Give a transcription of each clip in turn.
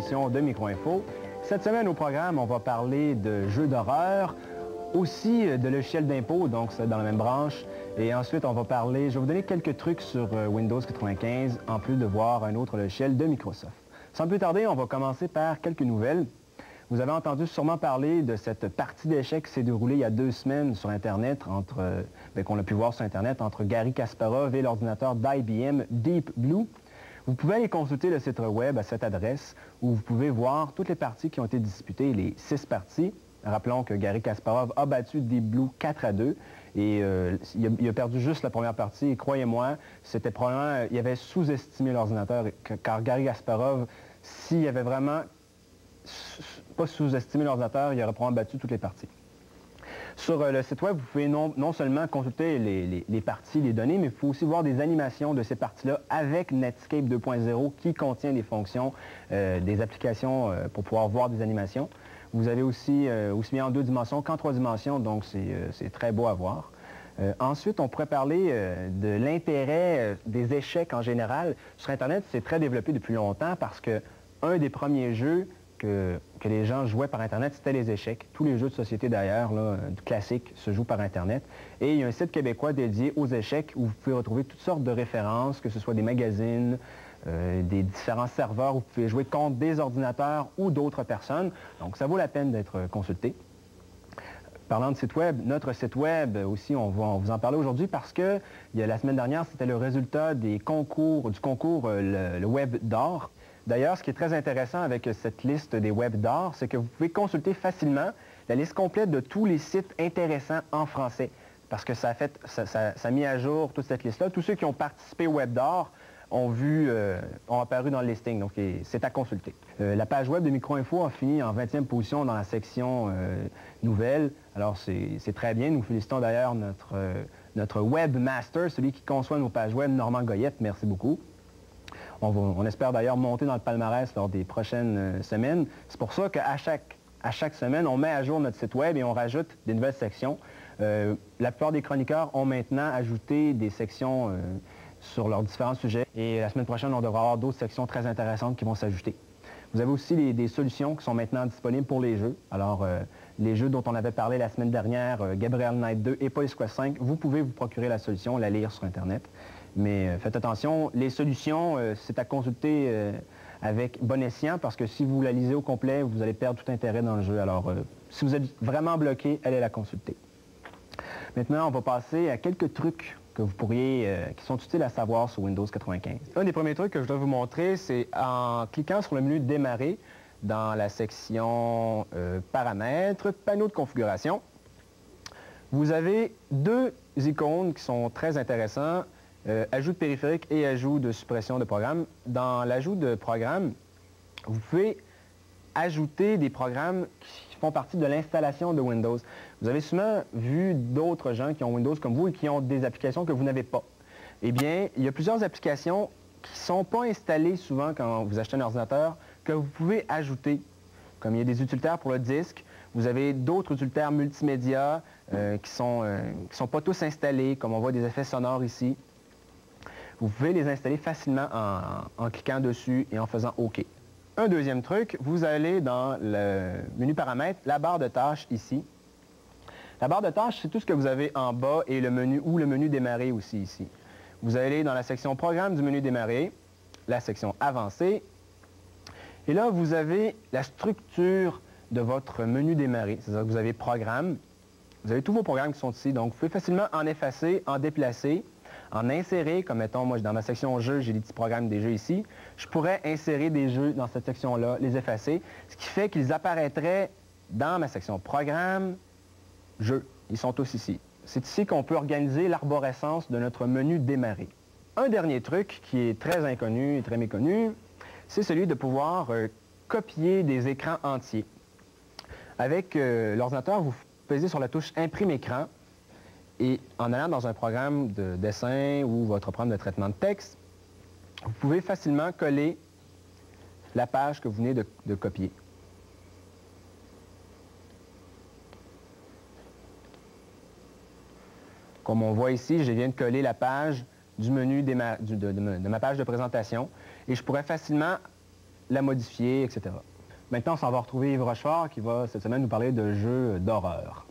position de Micro-Info. Cette semaine au programme, on va parler de jeux d'horreur, aussi de logiciels d'impôt, donc c'est dans la même branche. Et ensuite, on va parler, je vais vous donner quelques trucs sur Windows 95, en plus de voir un autre logiciel de Microsoft. Sans plus tarder, on va commencer par quelques nouvelles. Vous avez entendu sûrement parler de cette partie d'échecs qui s'est déroulée il y a 2 semaines sur Internet, qu'on a pu voir sur Internet, entre Garry Kasparov et l'ordinateur d'IBM Deep Blue. Vous pouvez aller consulter le site web à cette adresse où vous pouvez voir toutes les parties qui ont été disputées, les 6 parties. Rappelons que Garry Kasparov a battu Deep Blue 4-2 et il a perdu juste la première partie. Et croyez-moi, c'était probablement, il avait sous-estimé l'ordinateur, car Garry Kasparov, s'il avait vraiment pas sous-estimé l'ordinateur, il aurait probablement battu toutes les parties. Sur le site web, vous pouvez non seulement consulter les parties, les données, mais il faut aussi voir des animations de ces parties-là avec Netscape 2.0 qui contient des fonctions, des applications pour pouvoir voir des animations. Vous avez aussi bien en 2 dimensions qu'en 3 dimensions, donc c'est très beau à voir. Ensuite, on pourrait parler de l'intérêt des échecs en général. Sur Internet, c'est très développé depuis longtemps parce que un des premiers jeux que les gens jouaient par Internet, c'était les échecs. Tous les jeux de société d'ailleurs, classiques, se jouent par Internet. Et il y a un site québécois dédié aux échecs où vous pouvez retrouver toutes sortes de références, que ce soit des magazines, des différents serveurs où vous pouvez jouer contre des ordinateurs ou d'autres personnes. Donc ça vaut la peine d'être consulté. Parlant de site web, notre site web aussi, on va vous en parler aujourd'hui parce que la semaine dernière, c'était le résultat du concours le Web d'or. D'ailleurs, ce qui est très intéressant avec cette liste des web d'art, c'est que vous pouvez consulter facilement la liste complète de tous les sites intéressants en français. Parce que ça a mis à jour toute cette liste-là. Tous ceux qui ont participé au web d'art ont apparu dans le listing, donc c'est à consulter. La page web de Micro-Info a fini en 20e position dans la section nouvelles. Alors, c'est très bien. Nous félicitons d'ailleurs notre webmaster, celui qui conçoit nos pages web, Normand Goyette. Merci beaucoup. On espère d'ailleurs monter dans le palmarès lors des prochaines semaines. C'est pour ça qu'à chaque semaine, on met à jour notre site web et on rajoute des nouvelles sections. La plupart des chroniqueurs ont maintenant ajouté des sections sur leurs différents sujets. Et la semaine prochaine, on devra avoir d'autres sections très intéressantes qui vont s'ajouter. Vous avez aussi des solutions qui sont maintenant disponibles pour les jeux. Alors, les jeux dont on avait parlé la semaine dernière, Gabriel Knight 2 et Police Quest 5, vous pouvez vous procurer la solution, la lire sur Internet. Mais faites attention, les solutions, c'est à consulter avec bon escient parce que si vous la lisez au complet, vous allez perdre tout intérêt dans le jeu. Alors, si vous êtes vraiment bloqué, allez la consulter. Maintenant, on va passer à quelques trucs que vous qui sont utiles à savoir sur Windows 95. Un des premiers trucs que je dois vous montrer, c'est en cliquant sur le menu Démarrer dans la section Paramètres, Panneau de configuration. Vous avez 2 icônes qui sont très intéressants. Ajout de périphérique et ajout de suppression de programme. Dans l'ajout de programme, vous pouvez ajouter des programmes qui font partie de l'installation de Windows. Vous avez sûrement vu d'autres gens qui ont Windows comme vous et qui ont des applications que vous n'avez pas. Eh bien, il y a plusieurs applications qui ne sont pas installées souvent quand vous achetez un ordinateur que vous pouvez ajouter. Comme il y a des utilitaires pour le disque, vous avez d'autres utilitaires multimédia qui sont pas tous installés, comme on voit des effets sonores ici. Vous pouvez les installer facilement en cliquant dessus et en faisant OK. Un deuxième truc, vous allez dans le menu paramètres, la barre de tâches ici. La barre de tâches, c'est tout ce que vous avez en bas et le menu démarrer aussi ici. Vous allez dans la section programme du menu démarrer, la section avancée. Et là, vous avez la structure de votre menu démarrer. C'est-à-dire que vous avez programme. Vous avez tous vos programmes qui sont ici. Donc, vous pouvez facilement en effacer, en déplacer, en insérer, comme mettons, moi dans ma section jeux, j'ai des petits programmes des jeux ici. Je pourrais insérer des jeux dans cette section-là, les effacer, ce qui fait qu'ils apparaîtraient dans ma section programme, jeux. Ils sont tous ici. C'est ici qu'on peut organiser l'arborescence de notre menu démarrer. Un dernier truc qui est très inconnu et très méconnu, c'est celui de pouvoir copier des écrans entiers. Avec l'ordinateur, vous pesez sur la touche Imprime écran. Et en allant dans un programme de dessin ou votre programme de traitement de texte, vous pouvez facilement coller la page que vous venez de copier. Comme on voit ici, je viens de coller la page du menu de ma page de présentation et je pourrais facilement la modifier, etc. Maintenant, on s'en va retrouver Yves Rochefort qui va cette semaine nous parler de jeux d'horreur.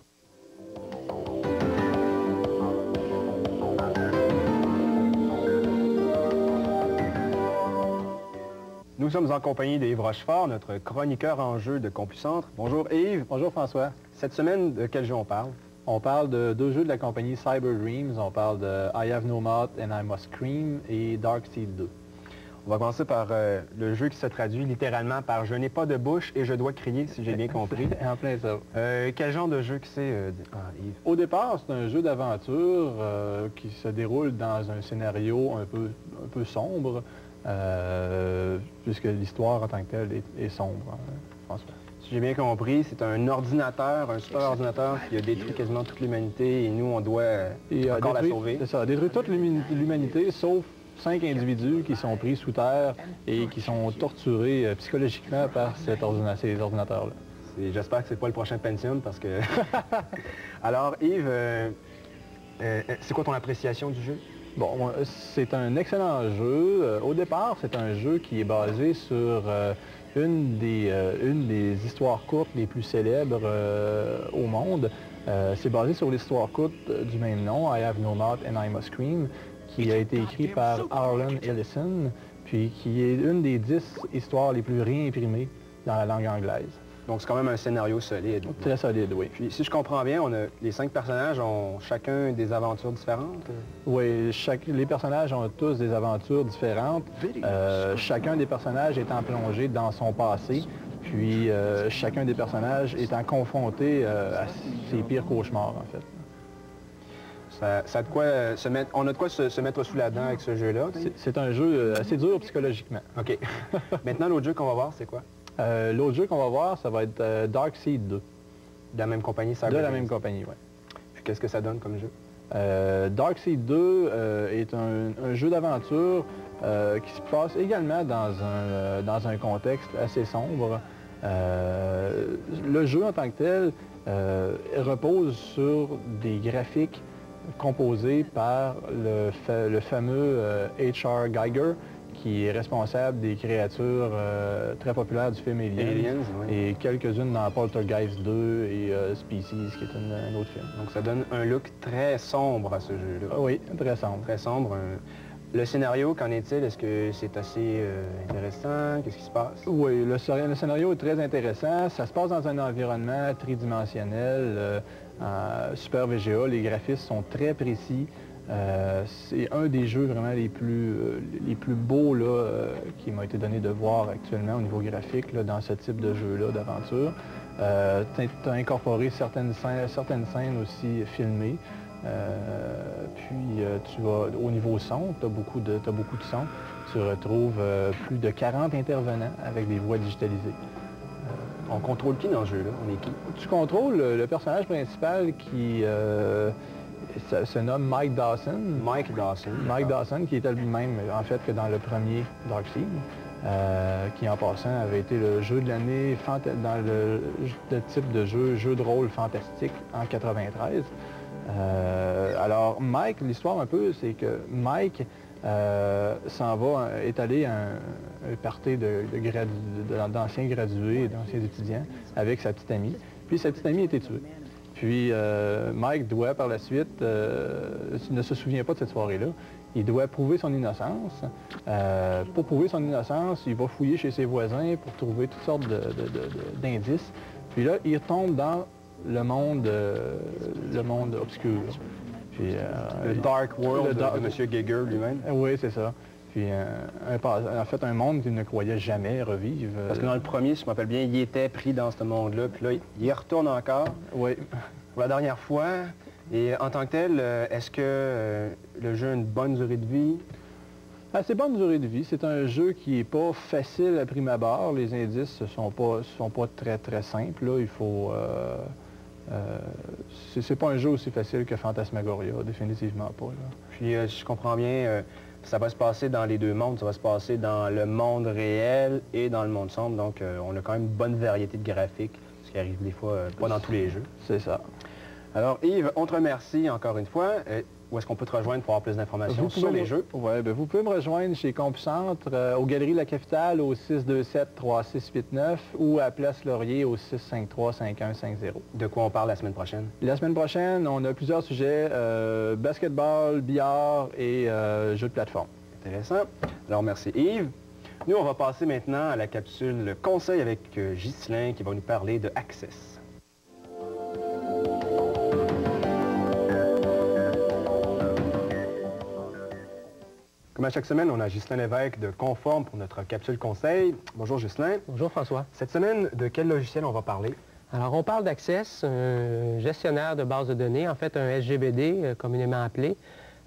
Nous sommes en compagnie d'Yves Rochefort, notre chroniqueur en jeux de CompuCentre. Bonjour Yves. Bonjour François. Cette semaine, de quel jeu on parle? On parle de 2 jeux de la compagnie Cyber Dreams. On parle de I Have No Mouth and I Must Scream et Darkseid 2. On va commencer par le jeu qui se traduit littéralement par « Je n'ai pas de bouche et je dois crier » si j'ai bien compris. En plein ça. Quel genre de jeu que c'est, Yves? Au départ, c'est un jeu d'aventure qui se déroule dans un scénario un peu sombre, puisque l'histoire en tant que telle est sombre, François. Si j'ai bien compris, c'est un ordinateur, un super ordinateur qui a détruit quasiment toute l'humanité et nous, on doit encore la sauver. C'est ça, détruit toute l'humanité, sauf 5 individus qui sont pris sous terre et qui sont torturés psychologiquement par ces ordinateurs-là. J'espère que c'est pas le prochain Pentium parce que... Alors Yves, c'est quoi ton appréciation du jeu? Bon, c'est un excellent jeu. Au départ, c'est un jeu qui est basé sur une des histoires courtes les plus célèbres au monde. C'est basé sur l'histoire courte du même nom, I Have No Mouth and I Must Scream, qui a été écrit par Harlan Ellison, puis qui est une des 10 histoires les plus réimprimées dans la langue anglaise. Donc c'est quand même un scénario solide. Très solide, oui. Puis si je comprends bien, les 5 personnages ont chacun des aventures différentes? Oui, les personnages ont tous des aventures différentes. Chacun des personnages étant plongé dans son passé, puis chacun des personnages étant confronté à ses pires cauchemars, en fait. Ça a de quoi on a de quoi se mettre sous la dent avec ce jeu-là? C'est un jeu assez dur psychologiquement. OK. Maintenant, l'autre jeu qu'on va voir, c'est quoi? L'autre jeu qu'on va voir, ça va être Darkseid 2. De la même compagnie, Cyber De la Dreams. même compagnie, oui. Puis qu'est-ce que ça donne comme jeu? Darkseid 2 est un jeu d'aventure qui se passe également dans un contexte assez sombre. Le jeu en tant que tel repose sur des graphiques composés par le fameux H.R. Giger, qui est responsable des créatures très populaires du film Aliens oui. Et quelques-unes dans Poltergeist 2 et Species, qui est un autre film. Donc ça donne un look très sombre à ce jeu-là. Oui, très sombre. Très sombre. Le scénario, qu'en est-il? Est-ce que c'est assez intéressant? Qu'est-ce qui se passe? Oui, le scénario est très intéressant. Ça se passe dans un environnement tridimensionnel, super VGA. Les graphismes sont très précis. C'est un des jeux vraiment les plus beaux qui m'a été donné de voir actuellement au niveau graphique dans ce type de jeu-là, d'aventure. Tu as incorporé certaines scènes aussi filmées. Puis tu vas au niveau son, tu as beaucoup de son. Tu retrouves plus de 40 intervenants avec des voix digitalisées. On contrôle qui dans ce jeu-là? On est qui? Tu contrôles le personnage principal qui se nomme Mike Dawson. Mike Dawson. Mike Dawson, qui était le même, en fait, que dans le premier Darkseid, qui, en passant, avait été le jeu de l'année dans le type de jeu de rôle fantastique en 93. Alors, Mike, l'histoire un peu, c'est que Mike est allé à un party d'anciens gradués, d'anciens étudiants, avec sa petite amie. Puis sa petite amie a été tuée. Puis Mike doit par la suite, ne se souvient pas de cette soirée-là, il doit prouver son innocence. Pour prouver son innocence, il va fouiller chez ses voisins pour trouver toutes sortes d'indices. Puis là, il tombe dans le monde obscur. Puis, le Dark World de M. Giger lui-même. Oui, c'est ça. Puis en fait, un monde qu'il ne croyait jamais revivre. Parce que dans le premier, si je me rappelle bien, il était pris dans ce monde-là, puis là, il y retourne encore. Oui. Pour la dernière fois. Et en tant que tel, est-ce que le jeu a une bonne durée de vie? Assez bonne durée de vie. C'est un jeu qui n'est pas facile à prime abord. Les indices ne sont pas très, très simples. Là. Il faut... c'est pas un jeu aussi facile que Phantasmagoria, définitivement pas. Là. Puis, si je comprends bien, ça va se passer dans les deux mondes. Ça va se passer dans le monde réel et dans le monde sombre. Donc, on a quand même une bonne variété de graphiques, ce qui arrive des fois pas dans tous les jeux. C'est ça. Alors Yves, on te remercie encore une fois. Où est-ce qu'on peut te rejoindre pour avoir plus d'informations sur les jeux? Oui, bien, vous pouvez me rejoindre chez CompuCentre, aux Galeries La Capitale, au 627-3689 ou à Place Laurier au 653-5150. De quoi on parle la semaine prochaine? La semaine prochaine, on a plusieurs sujets, basketball, billard et jeux de plateforme. Intéressant. Alors merci Yves. Nous, on va passer maintenant à la capsule Conseil avec Ghislain qui va nous parler de Access. Comme à chaque semaine, on a Ghislain Lévesque de Conforme pour notre capsule conseil. Bonjour Ghislain. Bonjour François. Cette semaine, de quel logiciel on va parler? Alors on parle d'Access, un gestionnaire de base de données, en fait un SGBD communément appelé.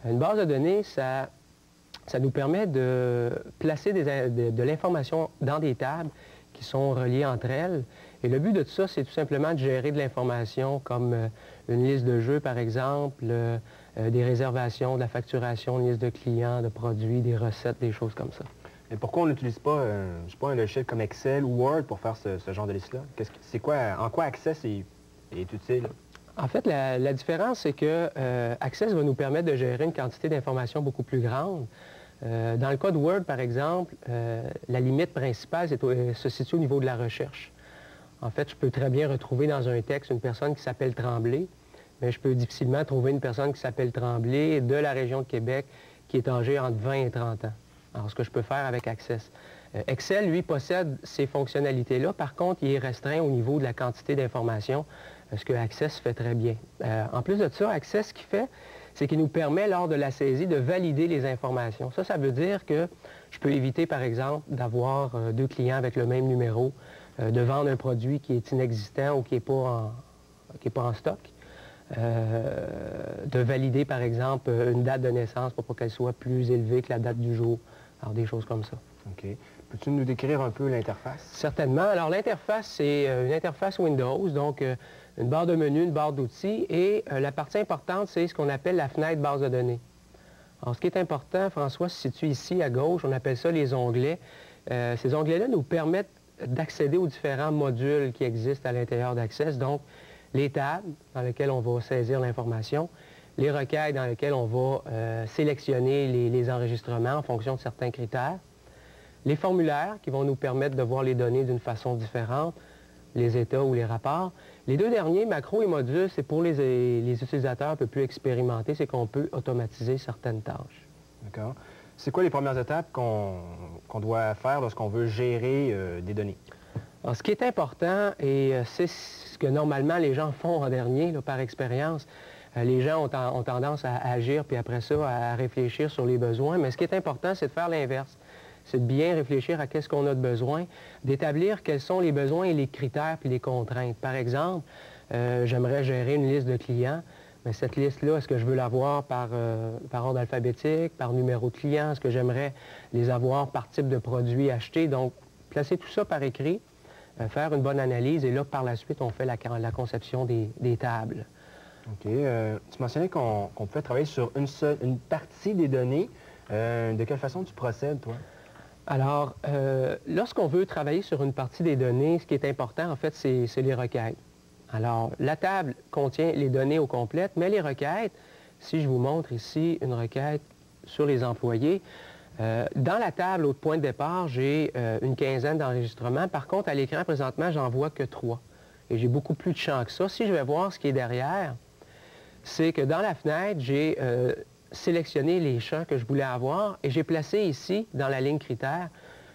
Une base de données, ça nous permet de placer de l'information dans des tables qui sont reliées entre elles. Et le but de tout ça, c'est tout simplement de gérer de l'information comme une liste de jeux, par exemple, des réservations, de la facturation, une liste de clients, de produits, des recettes, des choses comme ça. Et pourquoi on n'utilise pas, je sais pas, un logiciel comme Excel ou Word pour faire ce genre de liste-là? En quoi Access est utile? En fait, la différence, c'est que Access va nous permettre de gérer une quantité d'informations beaucoup plus grande. Dans le cas de Word, par exemple, la limite principale se situe au niveau de la recherche. En fait, je peux très bien retrouver dans un texte une personne qui s'appelle Tremblay, mais je peux difficilement trouver une personne qui s'appelle Tremblay de la région de Québec qui est âgée entre 20 et 30 ans. Alors, ce que je peux faire avec Access. Excel, lui, possède ces fonctionnalités-là. Par contre, il est restreint au niveau de la quantité d'informations, ce que Access fait très bien. En plus de ça, Access, ce qu'il fait, c'est qu'il nous permet, lors de la saisie, de valider les informations. Ça veut dire que je peux éviter, par exemple, d'avoir deux clients avec le même numéro, de vendre un produit qui est inexistant ou qui n'est pas en stock, de valider, par exemple, une date de naissance pour qu'elle soit plus élevée que la date du jour. Alors, des choses comme ça. OK. Peux-tu nous décrire un peu l'interface? Certainement. Alors, l'interface, c'est une interface Windows, donc une barre de menu, une barre d'outils, et la partie importante, c'est ce qu'on appelle la fenêtre base de données. Alors, ce qui est important, François, se situe ici à gauche, on appelle ça les onglets. Ces onglets-là nous permettent d'accéder aux différents modules qui existent à l'intérieur d'Access, donc les tables dans lesquelles on va saisir l'information, les requêtes dans lesquelles on va sélectionner les enregistrements en fonction de certains critères, les formulaires qui vont nous permettre de voir les données d'une façon différente, les états ou les rapports. Les deux derniers, macros et modules, c'est pour les utilisateurs un peu plus expérimentés, c'est qu'on peut automatiser certaines tâches. D'accord. C'est quoi les premières étapes qu'on doit faire lorsqu'on veut gérer des données? Alors, ce qui est important, et c'est ce que normalement les gens font en dernier, là, par expérience, les gens ont tendance à agir, puis après ça, à réfléchir sur les besoins, mais ce qui est important, c'est de faire l'inverse. C'est de bien réfléchir à qu'est-ce qu'on a de besoin, d'établir quels sont les besoins et les critères puis les contraintes. Par exemple, j'aimerais gérer une liste de clients, mais cette liste-là, est-ce que je veux l'avoir par ordre alphabétique, par numéro de client? Est-ce que j'aimerais les avoir par type de produit acheté? Donc, placer tout ça par écrit, faire une bonne analyse, et là, par la suite, on fait la conception des tables. OK. Tu mentionnais qu'on pouvait travailler sur une partie des données. De quelle façon tu procèdes, toi? Alors, lorsqu'on veut travailler sur une partie des données, ce qui est important, en fait, c'est les requêtes. Alors, la table contient les données au complet, mais les requêtes, si je vous montre ici une requête sur les employés, dans la table au point de départ, j'ai une quinzaine d'enregistrements. Par contre, à l'écran, présentement, j'en vois que 3. Et j'ai beaucoup plus de champs que ça. Si je vais voir ce qui est derrière, c'est que dans la fenêtre, j'ai sélectionné les champs que je voulais avoir et j'ai placé ici, dans la ligne critères,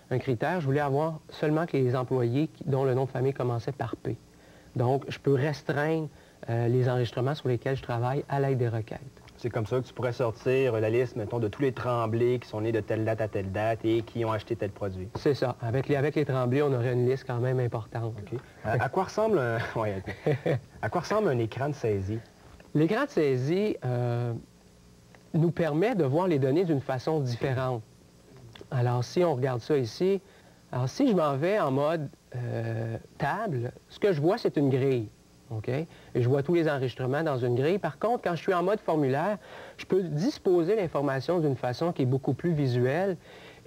un critère, je voulais avoir seulement que les employés dont le nom de famille commençait par P. Donc, je peux restreindre les enregistrements sur lesquels je travaille à l'aide des requêtes. C'est comme ça que tu pourrais sortir la liste, mettons, de tous les Tremblay qui sont nés de telle date à telle date et qui ont acheté tel produit. C'est ça. Avec les Tremblay, on aurait une liste quand même importante. OK. À quoi ressemble à quoi ressemble un écran de saisie? L'écran de saisie nous permet de voir les données d'une façon différente. Alors, si on regarde ça ici, alors si je m'en vais en mode table, ce que je vois, c'est une grille. OK? Et je vois tous les enregistrements dans une grille. Par contre, quand je suis en mode formulaire, je peux disposer l'information d'une façon qui est beaucoup plus visuelle.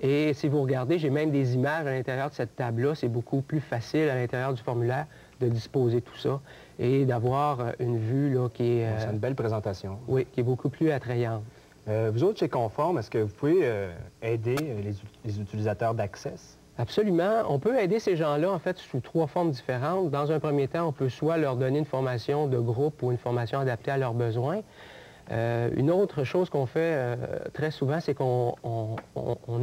Et si vous regardez, j'ai même des images à l'intérieur de cette table-là. C'est beaucoup plus facile à l'intérieur du formulaire de disposer tout ça et d'avoir une vue là, qui est... C'est une belle présentation. Oui, qui est beaucoup plus attrayante. Vous autres, chez Conforme, est-ce que vous pouvez aider les utilisateurs d'Access? Absolument. On peut aider ces gens-là, en fait, sous 3 formes différentes. Dans un premier temps, on peut soit leur donner une formation de groupe ou une formation adaptée à leurs besoins. Une autre chose qu'on fait très souvent, c'est qu'on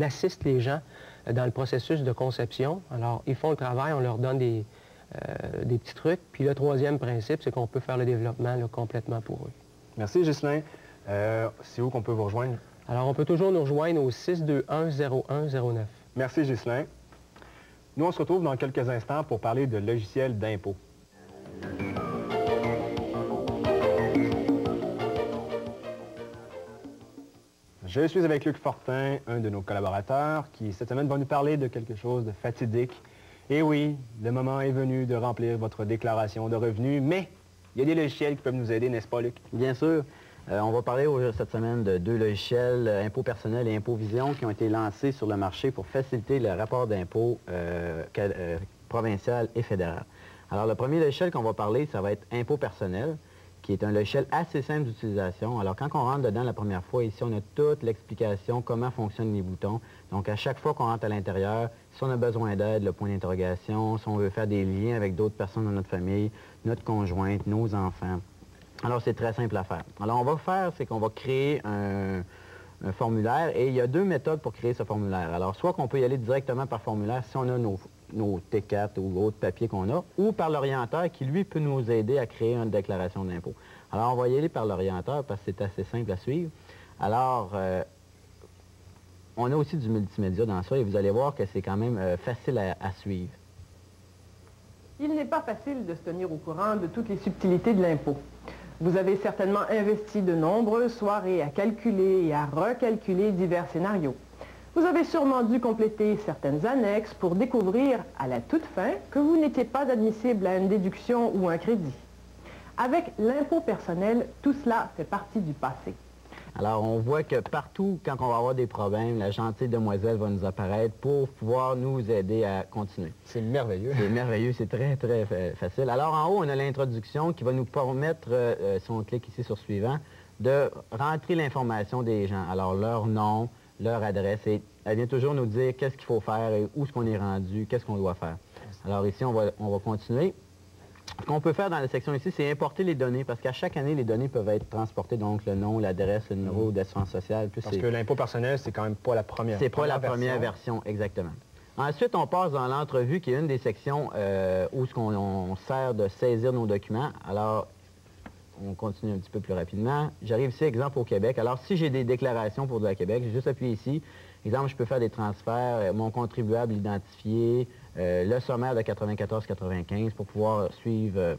assiste les gens dans le processus de conception. Alors, ils font le travail, on leur donne des petits trucs. Puis le troisième principe, c'est qu'on peut faire le développement là, complètement pour eux. Merci, Ghislain. C'est où qu'on peut vous rejoindre? Alors, on peut toujours nous rejoindre au 621-0109. Merci, Ghislain. Nous, on se retrouve dans quelques instants pour parler de logiciels d'impôt. Je suis avec Luc Fortin, un de nos collaborateurs, qui cette semaine va nous parler de quelque chose de fatidique. Et oui, le moment est venu de remplir votre déclaration de revenus, mais il y a des logiciels qui peuvent nous aider, n'est-ce pas, Luc? Bien sûr. On va parler cette semaine de 2 logiciels, Impôt personnel et Impôt Vision, qui ont été lancés sur le marché pour faciliter le rapport d'impôt provincial et fédéral. Alors, le premier logiciel qu'on va parler, ça va être Impôt personnel, qui est un logiciel assez simple d'utilisation. Alors, quand on rentre dedans la première fois, ici, on a toute l'explication, comment fonctionnent les boutons. Donc, à chaque fois qu'on rentre à l'intérieur, si on a besoin d'aide, le point d'interrogation, si on veut faire des liens avec d'autres personnes dans notre famille, notre conjointe, nos enfants. Alors, c'est très simple à faire. Alors, on va faire, c'est qu'on va créer un formulaire et il y a 2 méthodes pour créer ce formulaire. Alors, soit qu'on peut y aller directement par formulaire si on a nos T4 ou autres papiers qu'on a, ou par l'orienteur qui, lui, peut nous aider à créer une déclaration d'impôt. Alors, on va y aller par l'orienteur parce que c'est assez simple à suivre. Alors, on a aussi du multimédia dans ça et vous allez voir que c'est quand même facile à suivre. Il n'est pas facile de se tenir au courant de toutes les subtilités de l'impôt. Vous avez certainement investi de nombreuses soirées à calculer et à recalculer divers scénarios. Vous avez sûrement dû compléter certaines annexes pour découvrir à la toute fin que vous n'étiez pas admissible à une déduction ou un crédit. Avec l'impôt personnel, tout cela fait partie du passé. Alors, on voit que partout, quand on va avoir des problèmes, la gentille demoiselle va nous apparaître pour pouvoir nous aider à continuer. C'est merveilleux. C'est merveilleux, c'est très, très facile. Alors, en haut, on a l'introduction qui va nous permettre, si on clique ici sur « Suivant », de rentrer l'information des gens. Alors, leur nom, leur adresse, et elle vient toujours nous dire qu'est-ce qu'il faut faire et où est-ce qu'on est rendu, qu'est-ce qu'on doit faire. Alors, ici, on va continuer. Ce qu'on peut faire dans la section ici, c'est importer les données, parce qu'à chaque année, les données peuvent être transportées, donc le nom, l'adresse, le numéro d'assurance sociale. Parce que l'impôt personnel, c'est quand même pas la première version. C'est pas la première version, exactement. Ensuite, on passe dans l'entrevue, qui est une des sections où on sert de saisir nos documents. Alors, on continue un petit peu plus rapidement. J'arrive ici, exemple, au Québec. Alors, si j'ai des déclarations pour le Québec, j'ai juste appuyé ici. Exemple, je peux faire des transferts, mon contribuable identifié, le sommaire de 94-95 pour pouvoir suivre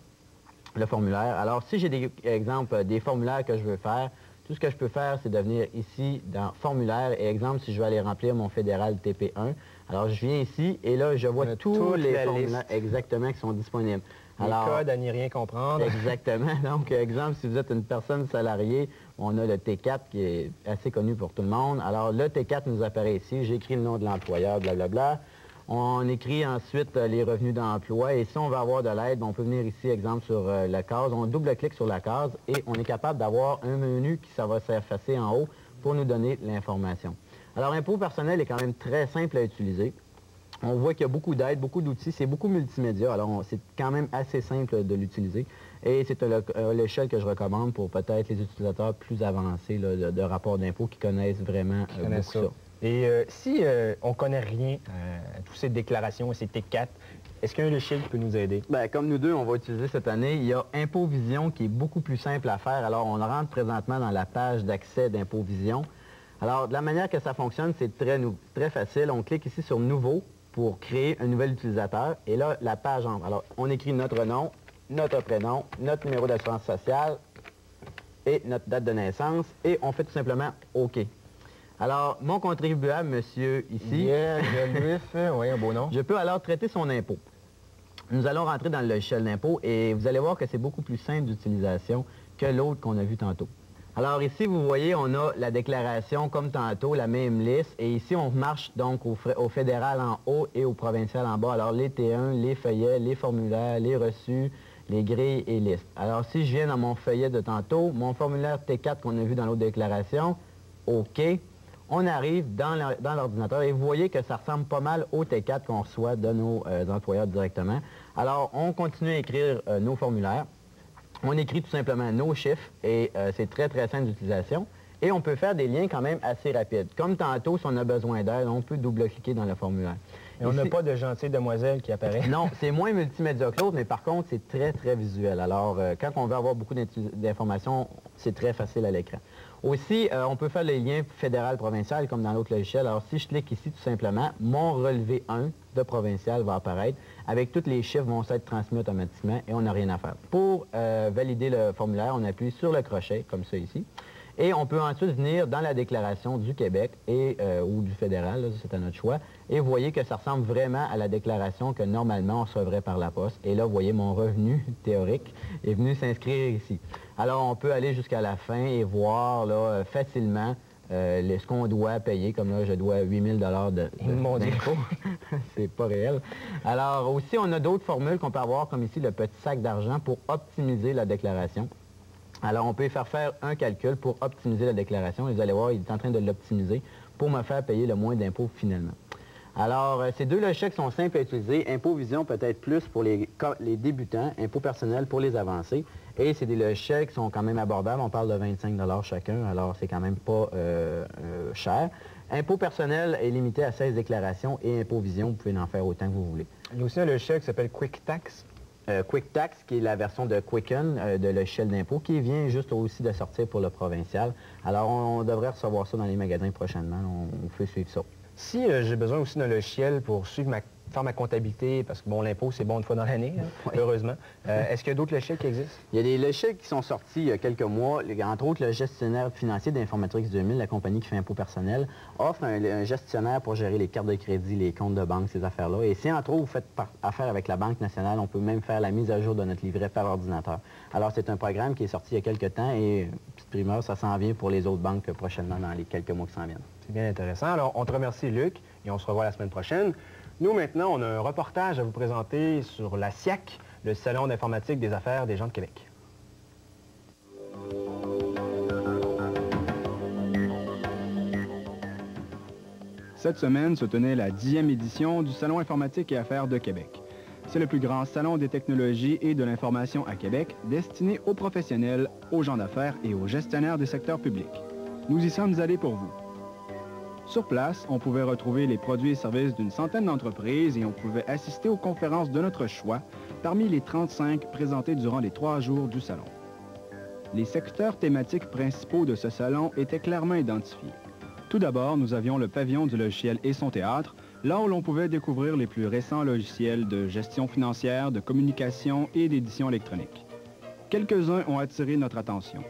le formulaire. Alors, si j'ai des exemples, des formulaires que je veux faire, tout ce que je peux faire, c'est de venir ici dans formulaire. Et exemple, si je veux aller remplir mon fédéral TP1, alors je viens ici et là, je vois tous les formulaires exactement qui sont disponibles. Les codes à n'y rien comprendre. Exactement. Donc, exemple, si vous êtes une personne salariée, on a le T4 qui est assez connu pour tout le monde. Alors, le T4 nous apparaît ici. J'écris le nom de l'employeur, blablabla. On écrit ensuite les revenus d'emploi. Et si on veut avoir de l'aide, on peut venir ici, exemple, sur la case. On double-clique sur la case et on est capable d'avoir un menu qui ça va s'effacer en haut pour nous donner l'information. Alors, impôt personnel est quand même très simple à utiliser. On voit qu'il y a beaucoup d'aides, beaucoup d'outils, c'est beaucoup multimédia, alors c'est quand même assez simple de l'utiliser. Et c'est l'échelle que je recommande pour peut-être les utilisateurs plus avancés là, de rapports d'impôt qui connaissent vraiment beaucoup ça. Et si on ne connaît rien à toutes ces déclarations et ces T4, est-ce qu'un logiciel peut nous aider? Bien, comme nous deux, on va utiliser cette année, il y a Impôt Vision qui est beaucoup plus simple à faire. Alors, on rentre présentement dans la page d'accès d'Impôt Vision. Alors, de la manière que ça fonctionne, c'est très facile. On clique ici sur « Nouveau » pour créer un nouvel utilisateur. Et là, la page entre. Alors, on écrit notre nom, notre prénom, notre numéro d'assurance sociale et notre date de naissance. Et on fait tout simplement OK. Alors, mon contribuable, monsieur, ici... oui, un beau nom. Je peux alors traiter son impôt. Nous allons rentrer dans le logiciel d'impôt et vous allez voir que c'est beaucoup plus simple d'utilisation que l'autre qu'on a vu tantôt. Alors ici, vous voyez, on a la déclaration comme tantôt, la même liste. Et ici, on marche donc au fédéral en haut et au provincial en bas. Alors les T1, les feuillets, les formulaires, les reçus, les grilles et listes. Alors si je viens dans mon feuillet de tantôt, mon formulaire T4 qu'on a vu dans l'autre déclaration, OK. On arrive dans l'ordinateur et vous voyez que ça ressemble pas mal au T4 qu'on reçoit de nos employeurs directement. Alors, on continue à écrire nos formulaires. On écrit tout simplement nos chiffres et c'est très, très simple d'utilisation. Et on peut faire des liens quand même assez rapides. Comme tantôt, si on a besoin d'aide, on peut double-cliquer dans le formulaire. Et on n'a pas de gentille demoiselle qui apparaît. Non, c'est moins multimédia que l'autre, mais par contre, c'est très, très visuel. Alors, quand on veut avoir beaucoup d'informations, c'est très facile à l'écran. Aussi, on peut faire les liens fédéral-provincial comme dans l'autre logiciel. Alors, si je clique ici, tout simplement, mon relevé 1 de provincial va apparaître. Avec tous les chiffres vont être transmis automatiquement et on n'a rien à faire. Pour valider le formulaire, on appuie sur le crochet, comme ça ici. Et on peut ensuite venir dans la déclaration du Québec ou du fédéral, c'est à notre choix. Et vous voyez que ça ressemble vraiment à la déclaration que normalement on recevrait par la poste. Et là, vous voyez, mon revenu théorique est venu s'inscrire ici. Alors, on peut aller jusqu'à la fin et voir là, facilement ce qu'on doit payer. Comme là, je dois 8 000 d'impôts. C'est pas réel. Alors, aussi, on a d'autres formules qu'on peut avoir, comme ici, le petit sac d'argent pour optimiser la déclaration. Alors, on peut faire un calcul pour optimiser la déclaration. Et vous allez voir, il est en train de l'optimiser pour me faire payer le moins d'impôts finalement. Alors, ces deux logiciels sont simples à utiliser. Impovision peut-être plus pour les débutants, Impôt personnel pour les avancés. Et c'est des logiciels qui sont quand même abordables. On parle de 25 $ chacun, alors c'est quand même pas cher. Impôt personnel est limité à 16 déclarations et Impovision, vous pouvez en faire autant que vous voulez. Il y a aussi un logiciel qui s'appelle QuickTax. QuickTax, qui est la version de Quicken, de logiciel d'impôt, qui vient juste aussi de sortir pour le provincial. Alors, on devrait recevoir ça dans les magasins prochainement. On fait suivre ça. Si j'ai besoin aussi d'un logiciel pour faire ma comptabilité, parce que bon, l'impôt, c'est bon une fois dans l'année, hein, oui. Heureusement. Est-ce qu'il y a d'autres logiciels qui existent? Il y a des logiciels qui sont sortis il y a quelques mois. Entre autres, le gestionnaire financier d'Informatrix 2000, la compagnie qui fait impôt personnel, offre un gestionnaire pour gérer les cartes de crédit, les comptes de banque, ces affaires-là. Et si, entre autres, vous faites affaire avec la Banque nationale, on peut même faire la mise à jour de notre livret par ordinateur. Alors, c'est un programme qui est sorti il y a quelques temps et, petite primeur, ça s'en vient pour les autres banques prochainement dans les quelques mois qui s'en viennent. C'est bien intéressant. Alors, on te remercie, Luc, et on se revoit la semaine prochaine. Nous, maintenant, on a un reportage à vous présenter sur la SIAC, le Salon d'informatique des affaires des gens de Québec. Cette semaine se tenait la 10e édition du Salon informatique et affaires de Québec. C'est le plus grand salon des technologies et de l'information à Québec, destiné aux professionnels, aux gens d'affaires et aux gestionnaires du secteur public. Nous y sommes allés pour vous. Sur place, on pouvait retrouver les produits et services d'une centaine d'entreprises et on pouvait assister aux conférences de notre choix parmi les 35 présentées durant les 3 jours du salon. Les secteurs thématiques principaux de ce salon étaient clairement identifiés. Tout d'abord, nous avions le pavillon du logiciel et son théâtre, là où l'on pouvait découvrir les plus récents logiciels de gestion financière, de communication et d'édition électronique. Quelques-uns ont attiré notre attention.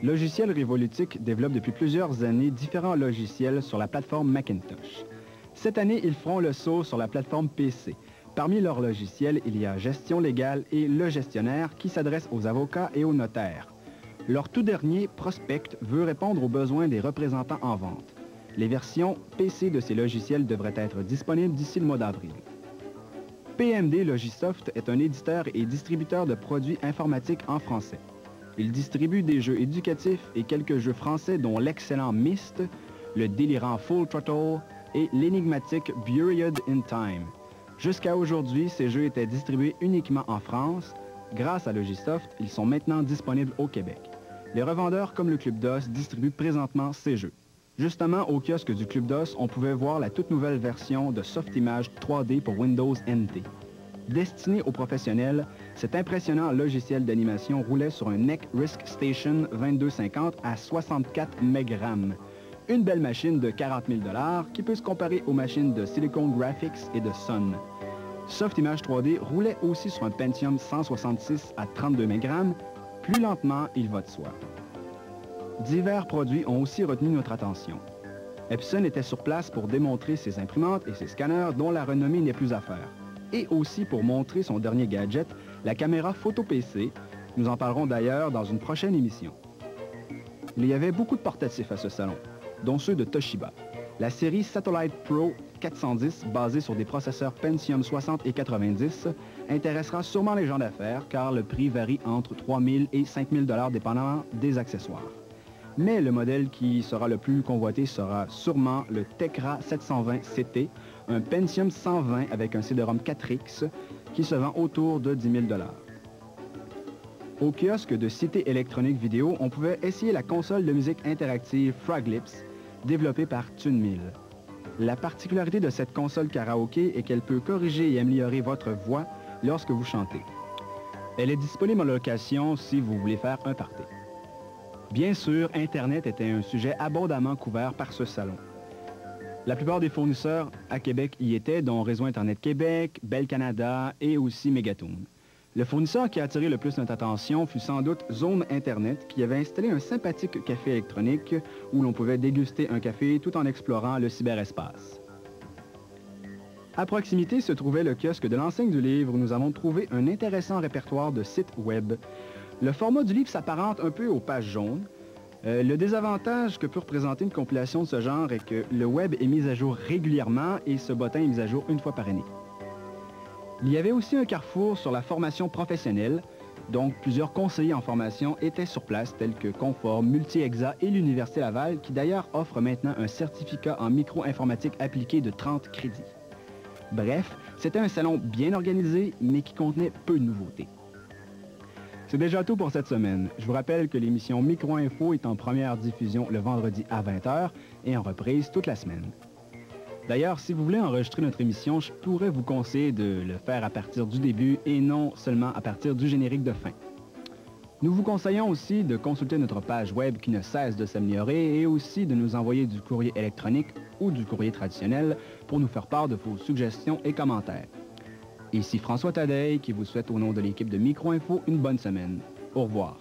Logiciel Revolutique développe depuis plusieurs années différents logiciels sur la plateforme Macintosh. Cette année, ils feront le saut sur la plateforme PC. Parmi leurs logiciels, il y a Gestion légale et Le Gestionnaire qui s'adresse aux avocats et aux notaires. Leur tout dernier, Prospect, veut répondre aux besoins des représentants en vente. Les versions PC de ces logiciels devraient être disponibles d'ici le mois d'avril. PMD Logisoft est un éditeur et distributeur de produits informatiques en français. Il distribue des jeux éducatifs et quelques jeux français dont l'excellent Myst, le délirant Full Throttle et l'énigmatique Buried in Time. Jusqu'à aujourd'hui, ces jeux étaient distribués uniquement en France. Grâce à Logisoft, ils sont maintenant disponibles au Québec. Les revendeurs comme le Club DOS distribuent présentement ces jeux. Justement, au kiosque du Club DOS, on pouvait voir la toute nouvelle version de Softimage 3D pour Windows NT. Destiné aux professionnels, cet impressionnant logiciel d'animation roulait sur un NEC RISC Station 2250 à 64 MB. Une belle machine de 40 000 $ qui peut se comparer aux machines de Silicon Graphics et de Sun. Softimage 3D roulait aussi sur un Pentium 166 à 32 MB. Plus lentement, il va de soi. Divers produits ont aussi retenu notre attention. Epson était sur place pour démontrer ses imprimantes et ses scanners dont la renommée n'est plus à faire. Et aussi pour montrer son dernier gadget, la caméra photo PC. Nous en parlerons d'ailleurs dans une prochaine émission. Il y avait beaucoup de portatifs à ce salon, dont ceux de Toshiba. La série Satellite Pro 410, basée sur des processeurs Pentium 60 et 90, intéressera sûrement les gens d'affaires car le prix varie entre 3 000 et 5 000 $ dépendamment des accessoires. Mais le modèle qui sera le plus convoité sera sûrement le Tecra 720 CT, un Pentium 120 avec un CD-ROM 4X qui se vend autour de 10 000 $. Au kiosque de Cité électronique vidéo, on pouvait essayer la console de musique interactive Froglips, développée par TuneMill. La particularité de cette console karaoké est qu'elle peut corriger et améliorer votre voix lorsque vous chantez. Elle est disponible en location si vous voulez faire un party. Bien sûr, Internet était un sujet abondamment couvert par ce salon. La plupart des fournisseurs à Québec y étaient, dont Réseau Internet Québec, Bell Canada et aussi Megatoon. Le fournisseur qui a attiré le plus notre attention fut sans doute Zone Internet, qui avait installé un sympathique café électronique où l'on pouvait déguster un café tout en explorant le cyberespace. À proximité se trouvait le kiosque de l'enseigne du livre où nous avons trouvé un intéressant répertoire de sites web. Le format du livre s'apparente un peu aux pages jaunes. Le désavantage que peut représenter une compilation de ce genre est que le web est mis à jour régulièrement et ce bottin est mis à jour une fois par année. Il y avait aussi un carrefour sur la formation professionnelle, donc plusieurs conseillers en formation étaient sur place, tels que Conform, Multi-Exa et l'Université Laval, qui d'ailleurs offre maintenant un certificat en micro-informatique appliqué de 30 crédits. Bref, c'était un salon bien organisé, mais qui contenait peu de nouveautés. C'est déjà tout pour cette semaine. Je vous rappelle que l'émission Micro-Info est en première diffusion le vendredi à 20h et en reprise toute la semaine. D'ailleurs, si vous voulez enregistrer notre émission, je pourrais vous conseiller de le faire à partir du début et non seulement à partir du générique de fin. Nous vous conseillons aussi de consulter notre page web qui ne cesse de s'améliorer et aussi de nous envoyer du courrier électronique ou du courrier traditionnel pour nous faire part de vos suggestions et commentaires. Ici François Tadeille qui vous souhaite au nom de l'équipe de Micro-Info une bonne semaine. Au revoir.